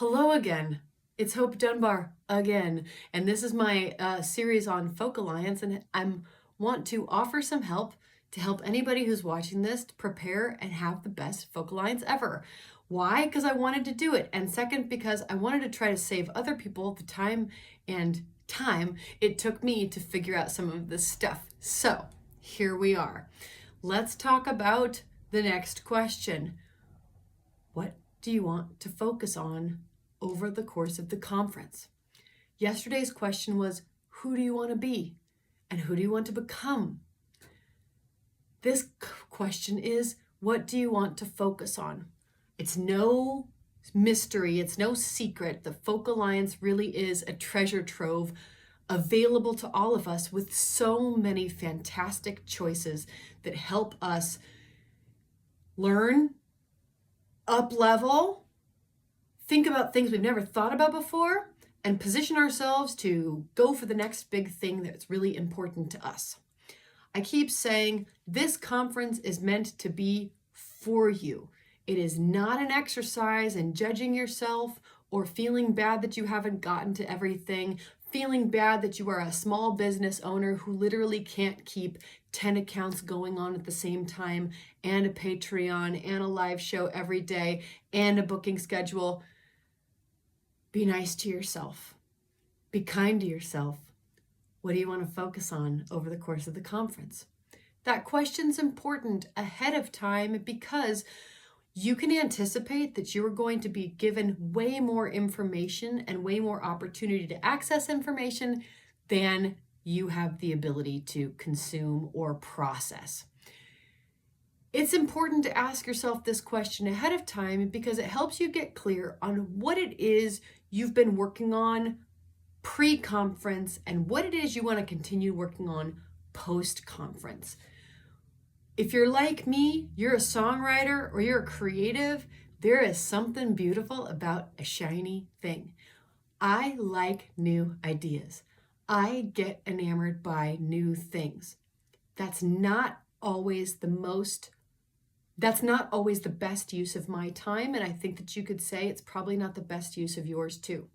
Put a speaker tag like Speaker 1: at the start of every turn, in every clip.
Speaker 1: Hello again. It's Hope Dunbar again, and this is my series on Folk Alliance, and I want to offer some help to help anybody who's watching this to prepare and have the best Folk Alliance ever. Why? Because I wanted to do it, and second, because I wanted to try to save other people the time it took me to figure out some of this stuff. So here we are. Let's talk about the next question. What do you want to focus on over the course of the conference? Yesterday's question was, who do you want to be? And who do you want to become? This question is, what do you want to focus on? It's no mystery, it's no secret. The Folk Alliance really is a treasure trove available to all of us with so many fantastic choices that help us learn, up level, think about things we've never thought about before, and position ourselves to go for the next big thing that's really important to us. I keep saying this conference is meant to be for you. It is not an exercise in judging yourself or feeling bad that you haven't gotten to everything, feeling bad that you are a small business owner who literally can't keep 10 accounts going on at the same time, and a Patreon, and a live show every day, and a booking schedule. Be nice to yourself. Be kind to yourself. What do you want to focus on over the course of the conference? That question's important ahead of time because you can anticipate that you are going to be given way more information and way more opportunity to access information than you have the ability to consume or process. It's important to ask yourself this question ahead of time because it helps you get clear on what it is you've been working on pre-conference and what it is you want to continue working on post-conference. If you're like me, you're a songwriter or you're a creative, there is something beautiful about a shiny thing. I like new ideas. I get enamored by new things. That's not always the best use of my time, and I think that you could say it's probably not the best use of yours too.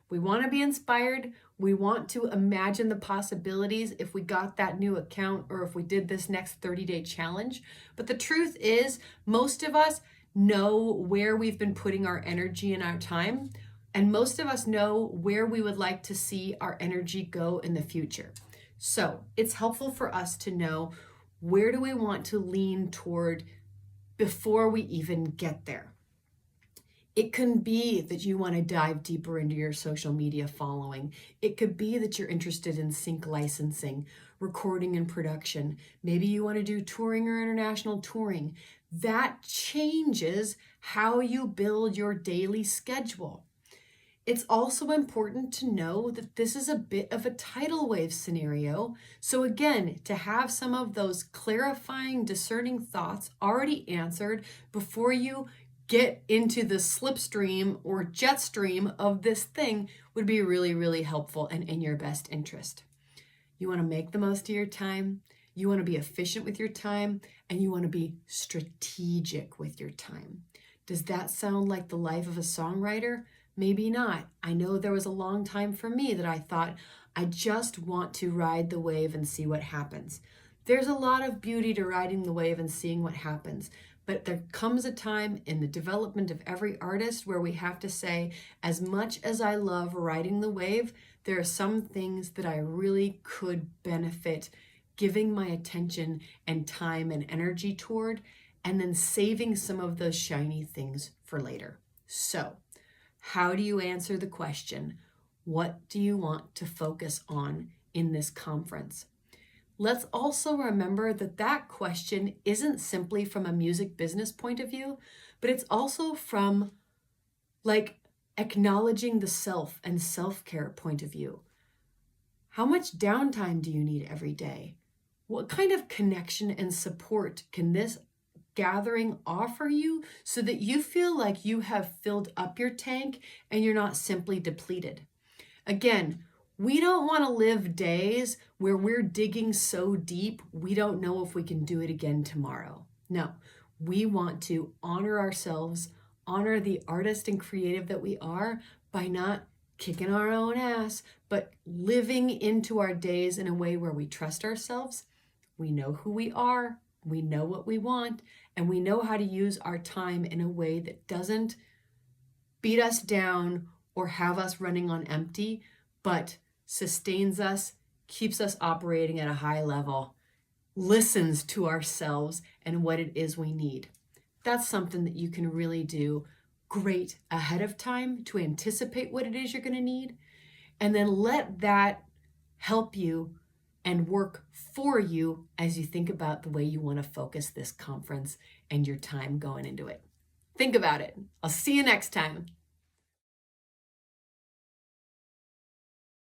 Speaker 1: We want to be inspired. We want to imagine the possibilities if we got that new account or if we did this next 30-day challenge. But the truth is, most of us know where we've been putting our energy and our time, and most of us know where we would like to see our energy go in the future. So it's helpful for us to know where do we want to lean toward before we even get there. It can be that you want to dive deeper into your social media following. It could be that you're interested in sync licensing, recording and production. Maybe you want to do touring or international touring. That changes how you build your daily schedule. It's also important to know that this is a bit of a tidal wave scenario. So again, to have some of those clarifying, discerning thoughts already answered before you get into the slipstream or jet stream of this thing would be really, really helpful and in your best interest. You want to make the most of your time, you want to be efficient with your time, and you want to be strategic with your time. Does that sound like the life of a songwriter? Maybe not. I know there was a long time for me that I thought, I just want to ride the wave and see what happens. There's a lot of beauty to riding the wave and seeing what happens. But there comes a time in the development of every artist where we have to say, as much as I love riding the wave, there are some things that I really could benefit giving my attention and time and energy toward, and then saving some of those shiny things for later. So, how do you answer the question, what do you want to focus on in this conference? Let's also remember that that question isn't simply from a music business point of view, but it's also from acknowledging the self and self-care point of view. How much downtime do you need every day? What kind of connection and support can this gathering offer you so that you feel like you have filled up your tank and you're not simply depleted? Again, we don't want to live days where we're digging so deep we don't know if we can do it again tomorrow. No, we want to honor ourselves, honor the artist and creative that we are by not kicking our own ass, but living into our days in a way where we trust ourselves, we know who we are, we know what we want, and we know how to use our time in a way that doesn't beat us down or have us running on empty, but sustains us, keeps us operating at a high level, listens to ourselves and what it is we need. That's something that you can really do great ahead of time to anticipate what it is you're going to need, and then let that help you and work for you as you think about the way you want to focus this conference and your time going into it. Think about it. I'll see you next time.